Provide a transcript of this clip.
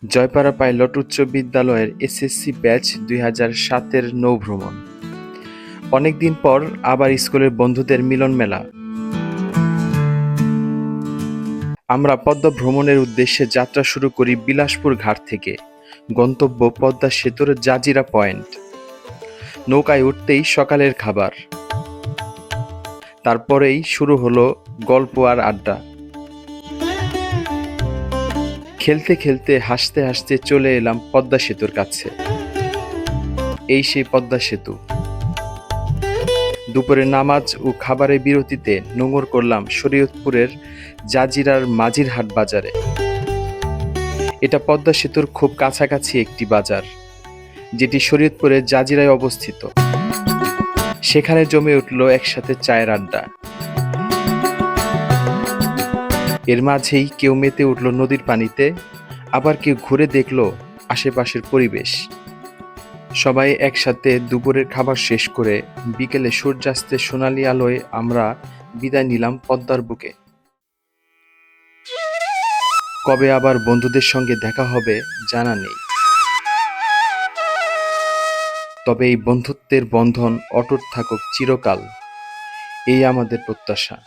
Joypara pilot উচ্চ বিদ্যালয়ের SSC batch ২০০৭-এর নৌভ্রমণ। অনেকদিন পর আবার স্কুলের বন্ধুদের মিলন মেলা। আমরা পদ্মা ভ্রমণের উদ্দেশ্যে যাত্রা শুরু করি বিলাসপুর ঘাট থেকে। গন্তব্য পদ্মা সেতুর জাজিরা পয়েন্ট। নৌকায় উঠতেই সকালের খাবার, তারপরেই শুরু হলো গল্প আর আড্ডা। খেলতে খেলতে হাসতে হাসতে চলে এলাম পদ্মা সেতুর কাছে। এই সেই পদ্মা সেতু। দুপুরে নামাজ ও খাবারের বিরতিতে নোঙর করলাম শরীয়তপুরের জাজিরার মাঝিরহাট বাজারে। এটা পদ্মা সেতুর খুব কাছাকাছি একটি বাজার, যেটি শরীয়তপুরের জাজিরায় অবস্থিত। সেখানে জমে উঠল একসাথে চায়ের আড্ডা। এর মাঝেই কেউ মেতে উঠল নদীর পানিতে, আবার কেউ ঘুরে দেখল আশেপাশের পরিবেশ। সবাই একসাথে দুপুরের খাবার শেষ করে বিকেলে সূর্যাস্তের সোনালি আলোয় আমরা বিদায় নিলাম পদ্মার বুকে। কবে আবার বন্ধুদের সঙ্গে দেখা হবে জানা নেই, তবে এই বন্ধুত্বের বন্ধন অটুট থাকুক চিরকাল, এই আমাদের প্রত্যাশা।